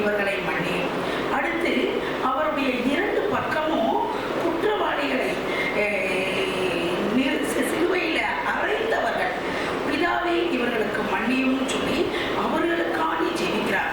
இவர்களை மன்னியும். அடுத்து அவருடைய இரண்டு பக்கமும் குற்றவாளிகளை சிலுவையில அறைந்தவர்கள், பிதாவே இவர்களுக்கு மன்னியும் சொல்லி அவர்களுக்காண்டி ஜெபிக்கிறார்.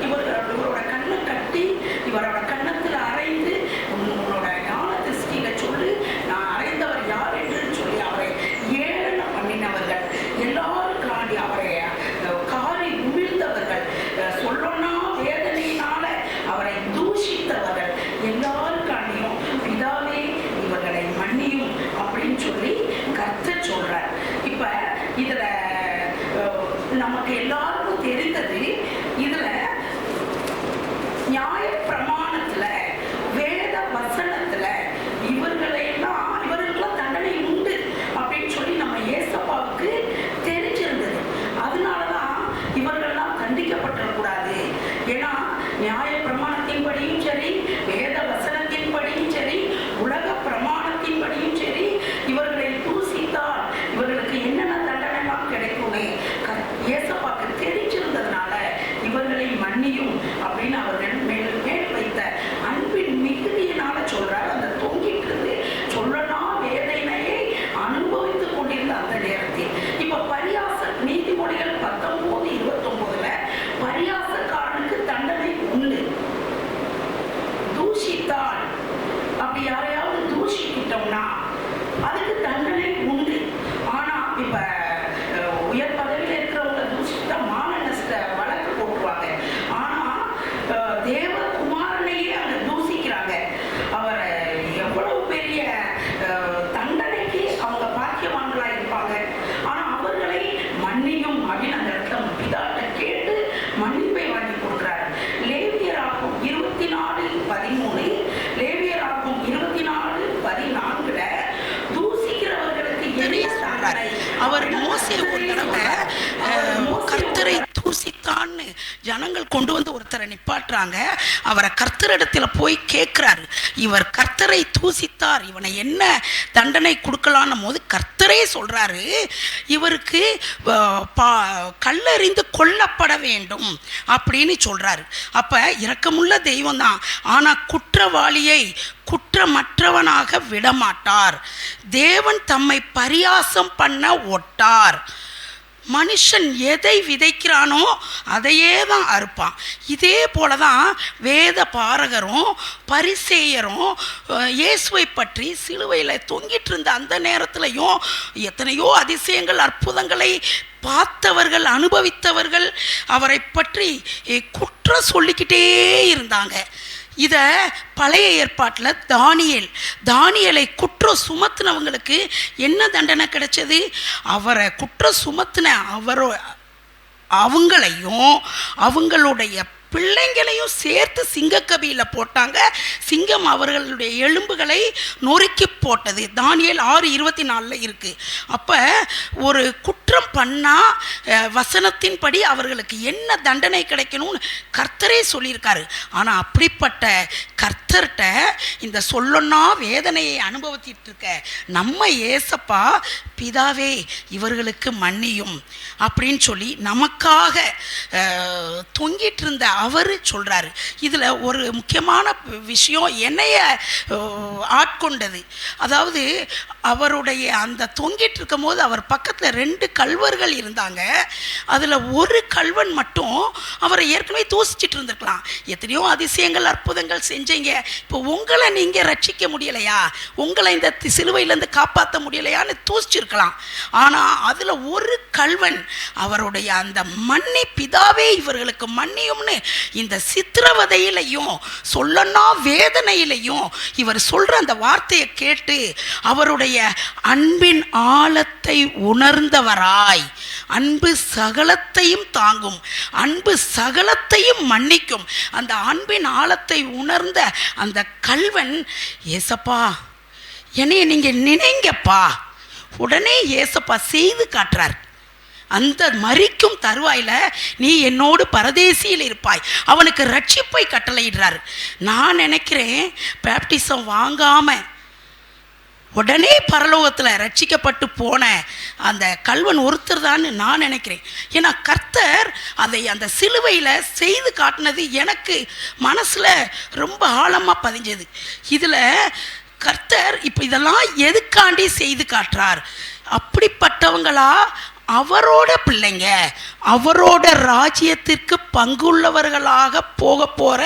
இவரோட கண்ணை கட்டி இவரோட கன்னத்தில் அறைந்து, உங்களோட ஞான திருஷ்டியில சொல்லி நான் அறைந்தவர் யார் என்று சொல்லி அவரை ஏளன பண்ணினவர்கள், எல்லாருக்காண்டி அவரை காரி உமிழ்ந்தவர்கள், சொல்லனா வேதனையினால அவரை தூஷித்தவர்கள் எல்லாருக்காண்டியும் பிதாவே இவர்களை மன்னியும் அப்படின்னு சொல்லி கர்த்தர் சொல்றார். இப்ப இதுல நமக்கு எல்லாருக்கும் தெரிந்தது, இதுல நியாய பிரமாணத்துல வேத வசனத்துல இவர்களுக்கெல்லாம் தண்டனை உண்டு அப்படின்னு சொல்லி நம்ம ஏசப்பாவுக்கு தெரிஞ்சிருந்தது. அதனாலதான் இவர்கள்லாம் தண்டிக்கப்பட்டிடக்கூடாது. ஏன்னா நியாய பிரமாணத்தின்படியும் சரி, வேத வசனத்தின்படியும் சரி, உலக பிரமாணத்தின்படியும் சரி, இவர்களை தூசித்தால் இவர்களுக்கு என்னென்ன தண்டனைலாம் கிடைக்கும்னு ஏசப்பாக்கு தெரிஞ்சிருந்ததுனால இவர்களை மன்னியும் அப்படின்னு அவர்கள் மேல் வைத்த அன்பின் மிகுதியினால சொல்றார். அந்த தொங்கிட்டு இருந்து சொல்லனா வேதனையை அனுபவித்துக் கொண்டிருந்த அந்த நேரத்தில் இப்ப பரியாச நீதிமொழிகள் 19:29 பரியாசக்காரனுக்கு தண்டனை உண்டு. தூஷித்தால், அப்படி யாரையாவது தூஷிக்கிட்டோம்னா அதுக்கு தண்டனை உண்டு. ஆனா இப்ப உயர் பதவியில் இருக்கிறவங்க தூஷித்தா மான நஷ்ட வழக்கு போட்டுருவாங்க. ஆனா தேவகுமாரனையே அங்க தூஷிக்கிறாங்க. அவரை எவ்வளவு பெரிய தண்டனைக்கு அவங்க பாக்கியவான்களா இருப்பாங்க. ஆனா அவர்களை மன்னியும் அப்படின்னு அந்த இடத்துல பிதாட்ட கேட்டு மன்னிப்பை வாங்கி கொடுக்கிறார். லேவியராகும் 24:13, லேவியராகும் 24:14 தூசிக்கிறவர்களுக்கு என்ன தண்டனை? அவர் மோசே ஒரு தடவை கர்த்தரை தூசித்தான்னு ஜனங்கள் கொண்டு வந்து ஒருத்தரை நிப்பாட்டுறாங்க. அவரை கர்த்தரிடத்துல போய் கேட்கிறாரு, இவர் கர்த்தரை தூசித்தார், இவனை என்ன தண்டனை கொடுக்கலான்னு போது கர்த்தரே சொல்றாரு, இவருக்கு கல்லெறிந்து கொல்லப்பட வேண்டும் அப்படின்னு சொல்றாரு. அப்ப இரக்கமுள்ள தெய்வம் தான், ஆனா குற்றவாளியை குற்றமற்றவனாக விடமாட்டார். தேவன் தம்மை பரியாசம் பண்ண ஒட்டார். மனுஷன் எதை விதைக்கிறானோ அதையே தான் அறுப்பான். இதே போல தான் வேத பாரகரும் பரிசேயரும் இயேசுவை பற்றி சிலுவையில் தொங்கிட்டு இருந்த அந்த நேரத்திலையும் எத்தனையோ அதிசயங்கள் அற்புதங்களை பார்த்தவர்கள், அனுபவித்தவர்கள் அவரை பற்றி குற்றம் சொல்லிக்கிட்டே இருந்தாங்க. இதை பழைய ஏற்பாட்டில் தானியேலை குற்றம் சுமத்தினவங்களுக்கு என்ன தண்டனை கிடைச்சது? அவரை குற்றம் சுமத்தின அவங்களையும் அவங்களுடைய பிள்ளைங்களையும் சேர்த்து சிங்கக்கபியில் போட்டாங்க. சிங்கம் அவர்களுடைய எலும்புகளை நொறுக்கி போட்டது. தானியேல் 6:24 இருக்கு. அப்போ ஒரு குற்றம் பண்ணால் வசனத்தின்படி அவர்களுக்கு என்ன தண்டனை கிடைக்கணும்னு கர்த்தரே சொல்லியிருக்காரு. ஆனால் அப்படிப்பட்ட கர்த்தர்கிட்ட இந்த சொல்லொன்னா வேதனையை அனுபவித்திட்டு இருக்க நம்ம ஏசப்பா பிதாவே இவர்களுக்கு மன்னியும் அப்படின்னு சொல்லி நமக்காக தொங்கிட்டு இருந்த அவர் சொல்றாரு. இதுல ஒரு முக்கியமான விஷயம் என்னைய ஆட்கொண்டது. அதாவது அவருடைய அந்த தொங்கிட்டு இருக்கும் போது அவர் பக்கத்துல 2 கல்வர்கள் இருந்தாங்க. அதுல ஒரு கல்வன் மட்டும் அவரை ஏற்கனவே தூசிச்சிட்டு இருந்திருக்கலாம். எத்தனையோ அதிசயங்கள் அற்புதங்கள் செஞ்சீங்க, இப்போ உங்களை நீங்க ரட்சிக்க முடியலையா, உங்களை இந்த சிலுவையிலேருந்து காப்பாற்ற முடியலையான்னு தூசிச்சிருக்கலாம். ஆனா அதுல ஒரு கல்வன் அவருடைய அந்த மன்னி பிதாவே இவர்களுக்கு மன்னியும்னு இந்த சித்திரவதையிலையும் சொல்லனா வேதனையிலையும் இவர் சொல்ற அந்த வார்த்தையை கேட்டு அவருடைய அன்பின் ஆழத்தை உணர்ந்தவராய், அன்பு சகலத்தையும் தாங்கும், அன்பு சகலத்தையும் மன்னிக்கும், அந்த அன்பின் ஆழத்தை உணர்ந்த அந்த கல்வன், ஏசப்பா என்னைய நீங்க நினைங்கப்பா, உடனே ஏசப்பா செய்து காட்டுறார். அந்த மரிக்கும் தருவாயில நீ என்னோடு பரதேசியில் இருப்பாய், அவனுக்கு ரட்சிப்பை கட்டளையிடுறாரு. நான் நினைக்கிறேன் பேப்டிசம் வாங்காம உடனே பரலோகத்தில் ரட்சிக்கப்பட்டு போன அந்த கல்வன் ஒருத்தர் தான் நான் நினைக்கிறேன். ஏன்னா கர்த்தர் அதை அந்த சிலுவையில் செய்து காட்டினது எனக்கு மனசில் ரொம்ப ஆழமாக பதிஞ்சது. இதில் கர்த்தர் இப்போ இதெல்லாம் எதுக்காண்டி செய்து காட்டுறார்? அப்படிப்பட்டவங்களா அவரோட பிள்ளைங்க, அவரோட ராஜ்யத்திற்கு பங்குள்ளவர்களாக போக போகிற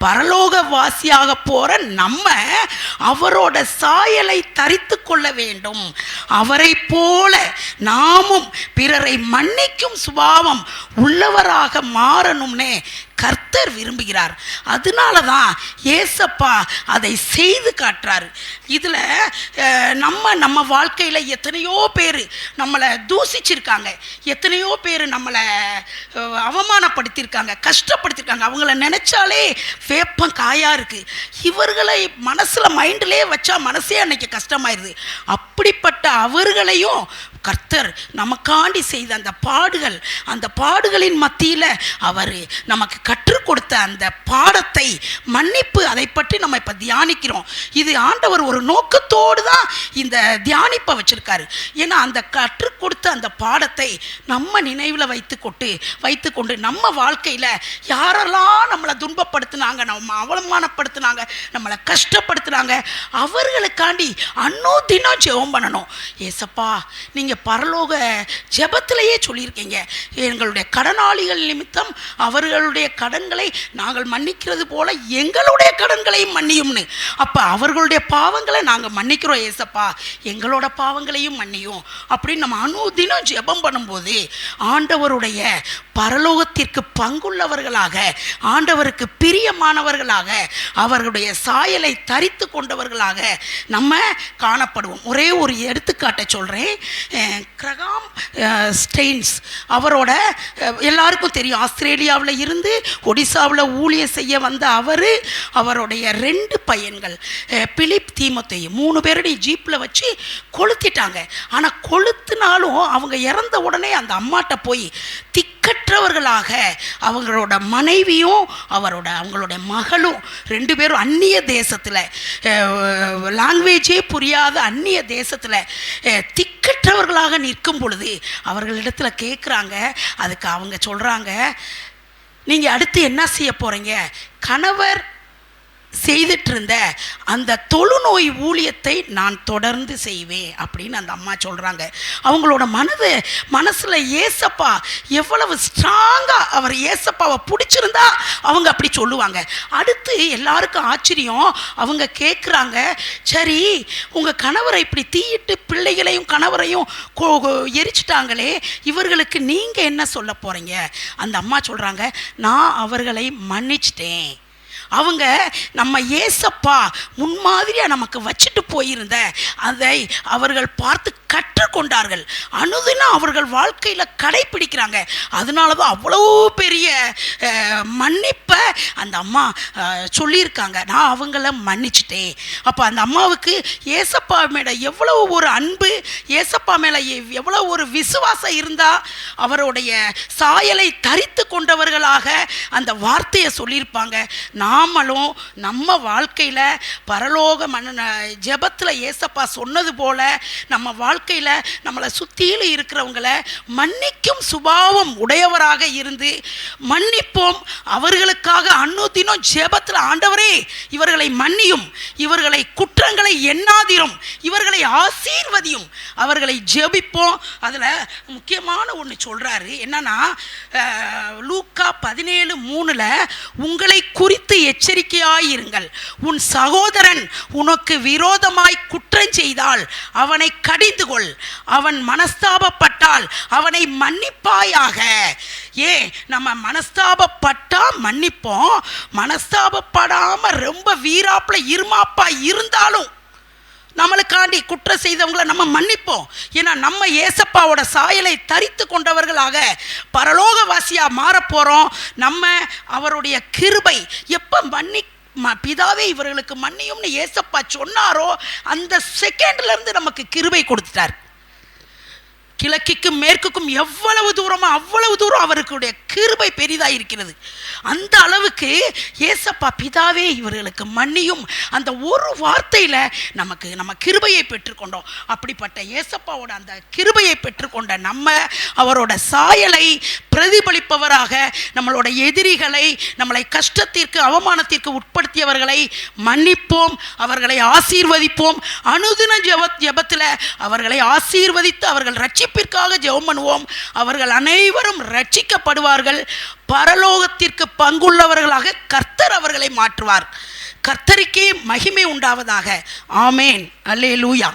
பரலோக வாசியாக போகிற நம்ம அவரோட சாயலை தரித்து கொள்ள வேண்டும். அவரை போல நாமும் பிறரை மன்னிக்கும் சுபாவம் உள்ளவராக மாறணும்னே கர்த்தர் விரும்புகிறார். அதனால தான் ஏசப்பா அதை செய்து காட்டுறாரு. இதில் நம்ம வாழ்க்கையில் எத்தனையோ பேர் நம்மளை தூசிச்சிருக்காங்க, எத்தனையோ பேர் நம்மளை அவமானப்படுத்தியிருக்காங்க, கஷ்டப்படுத்தியிருக்காங்க. அவங்கள நினச்சாலே வேப்பம் காயாக இருக்குது. இவர்களை மனசில் மைண்டிலே வச்சா மனசே அன்னைக்கு கஷ்டமாயிருது. அப்படிப்பட்ட அவர்களையும் கர்த்தர் நமக்காண்டி செய்த அந்த பாடுகளின் மத்தியில் அவர் நமக்கு கற்றுக் கொடுத்த அந்த பாடத்தை, மன்னிப்பு, அதை பற்றி நம்ம இப்போ தியானிக்கிறோம். இது ஆண்டவர் ஒரு நோக்கத்தோடு தான் இந்த தியானிப்பை வச்சிருக்காரு. ஏன்னா அந்த கற்றுக் கொடுத்த அந்த பாடத்தை நம்ம நினைவில் வைத்துக்கொண்டு நம்ம வாழ்க்கையில் யாரெல்லாம் நம்மளை துன்பப்படுத்தினாங்க, நம்ம அவமானப்படுத்தினாங்க, நம்மளை கஷ்டப்படுத்தினாங்க, அவர்களுக்காண்டி அன்னோதினம் ஜெபம் பண்ணணும். ஏசப்பா, நீங்கள் பரலோக ஜெபத்திலேயே சொல்லியிருக்கீங்க, எங்களுடைய கடனாளிகள் நிமித்தம் அவர்களுடைய கடன்களை நாங்கள் மன்னிக்கிறது போல எங்களுடைய கடன்களையும் மன்னியும்னு. அப்போ அவர்களுடைய பாவங்களை நாங்கள் மன்னிக்கிறோம் ஏசப்பா, எங்களோட பாவங்களையும் மன்னியும் அப்படின்னு நம்ம அனுதினம் ஜெபம் பண்ணும்போது ஆண்டவருடைய பரலோகத்திற்கு பங்குள்ளவர்களாக, ஆண்டவருக்கு பிரியமானவர்களாக, அவர்களுடைய சாயலை தரித்து கொண்டவர்களாக நம்ம காணப்படுவோம். ஒரே ஒரு எடுத்துக்காட்டை சொல்கிறேன். கிரகாம் ஸ்டெயின்ஸ் அவரோட எல்லாருக்கும் தெரியும், ஆஸ்திரேலியாவில் இருந்து ஒடிசாவில் ஊழியம் செய்ய வந்த அவருடைய 2 பையன்கள் பிலிப், தீமோத்தேயு 3 பேருடைய ஜீப்பில் வச்சு கொளுத்திட்டாங்க. ஆனால் கொளுத்தினாலும் அவங்க இறந்த உடனே அந்த அம்மாட்ட போய் திக்கற்றவர்களாக அவங்களோட மனைவியும் அவங்களோட மகளும் 2 பேரும் அந்நிய தேசத்தில், லாங்குவேஜே புரியாத அந்நிய தேசத்தில் திக்கற்றவர்களாக நிற்கும் பொழுது அவர்களிடத்தில் கேட்குறாங்க. அதுக்கு அவங்க சொல்கிறாங்க, நீங்கள் அடுத்து என்ன செய்ய போகிறீங்க? கணவர் செய்துட்டு இருந்த அந்த தொழுநோய் ஊழியத்தை நான் தொடர்ந்து செய்வேன் அப்படின்னு அந்த அம்மா சொல்கிறாங்க. அவங்களோட மனசில் ஏசப்பா எவ்வளவு ஸ்ட்ராங்காக அவர் ஏசப்பாவை பிடிச்சிருந்தா அவங்க அப்படி சொல்லுவாங்க. அடுத்து எல்லாருக்கும் ஆச்சரியம். அவங்க கேட்குறாங்க, சரி உங்கள் கணவரை இப்படி தீயிட்டு பிள்ளைகளையும் கணவரையும் எரிச்சிட்டாங்களே, இவர்களுக்கு நீங்கள் என்ன சொல்ல போகிறீங்க? அந்த அம்மா சொல்கிறாங்க, நான் அவர்களை மன்னிச்சிட்டேன். அவங்க நம்ம ஏசப்பா முன்மாதிரியாக நமக்கு வச்சுட்டு போயிருந்த அதை அவர்கள் பார்த்து கற்றுக்கொண்டார்கள். அனுதினம் அவர்கள் வாழ்க்கையில் கடைப்பிடிக்கிறாங்க. அதனால தான் அவ்வளோ பெரிய மன்னிப்பை அந்த அம்மா சொல்லியிருக்காங்க. நான் அவங்கள மன்னிச்சிட்டேன். அப்போ அந்த அம்மாவுக்கு ஏசப்பா மேலே எவ்வளோ ஒரு அன்பு, ஏசப்பா மேலே எவ்வளோ ஒரு விசுவாசம் இருந்தால் அவருடைய சாயலை தரித்து கொண்டவர்களாக அந்த வார்த்தையை சொல்லியிருப்பாங்க. நாமளும் நம்ம வாழ்க்கையில் பரலோக ஜெபத்தில் ஏசப்பா சொன்னது போல நம்ம வாழ்க்கையில் நம்மளை சுற்றியில் இருக்கிறவங்களை மன்னிக்கும் சுபாவம் உடையவராக இருந்து மன்னிப்போம். அவர்களுக்காக அன்னுதினம் ஜெபத்தில், ஆண்டவரே இவர்களை மன்னியும், இவர்களை குற்றங்களை எண்ணாதிரும், இவர்களை ஆசீர்வதியும், அவர்களை ஜெபிப்போம். அதில் முக்கியமான ஒன்று சொல்கிறாரு. என்னன்னா, லூக்கா 17:3 உங்களை குறித்து எச்சரிக்கையாயிருங்கள். உன் சகோதரன் உனக்கு விரோதமாய் குற்றம் செய்தால் அவனை கடிந்து கொள், அவன் மனஸ்தாபப்பட்டால் அவனை மன்னிப்பாயாக. நம்ம மனஸ்தாபப்பட்டா மன்னிப்போம், மனஸ்தாபப்படாம ரொம்ப வீராப்புல இருமாப்பா இருந்தாலும் நம்மளுக்காண்டி குற்றம் செய்தவங்களை நம்ம மன்னிப்போம். ஏன்னா நம்ம ஏசப்பாவோட சாயலை தரித்து கொண்டவர்களாக பரலோகவாசியாக மாறப்போகிறோம். நம்ம அவருடைய கிருபை எப்போ பிதாவே இவர்களுக்கு மன்னியும்னு ஏசப்பா சொன்னாரோ அந்த செகண்ட்லேருந்து நமக்கு கிருபை கொடுத்துட்டார். கிழக்குக்கும் மேற்குக்கும் எவ்வளவு தூரமோ அவ்வளவு தூரம் அவர்களுடைய கிருபை பெரிதாக இருக்கிறது. அந்த அளவுக்கு ஏசப்பா பிதாவே இவர்களுக்கு மன்னியும் அந்த ஒரு வார்த்தையில் நம்ம கிருபையை பெற்றுக்கொண்டோம். அப்படிப்பட்ட ஏசப்பாவோட அந்த கிருபையை பெற்றுக்கொண்ட நம்ம அவரோட சாயலை பிரதிபலிப்பவராக நம்மளோட எதிரிகளை, நம்மளை கஷ்டத்திற்கு அவமானத்திற்கு உட்படுத்தியவர்களை மன்னிப்போம், அவர்களை ஆசீர்வதிப்போம். அனுதின ஜெபத்தில் அவர்களை ஆசீர்வதித்து அவர்கள் ரட்சிப்பிற்காக ஜெபம் பண்ணுவோம். அவர்கள் அனைவரும் ரட்சிக்கப்படுவார்கள். பரலோகத்திற்கு பங்குள்ளவர்களாக கர்த்தர் அவர்களை மாற்றுவார். கர்த்தருக்கே மகிமை உண்டாவதாக. ஆமேன். அல்லேலூயா.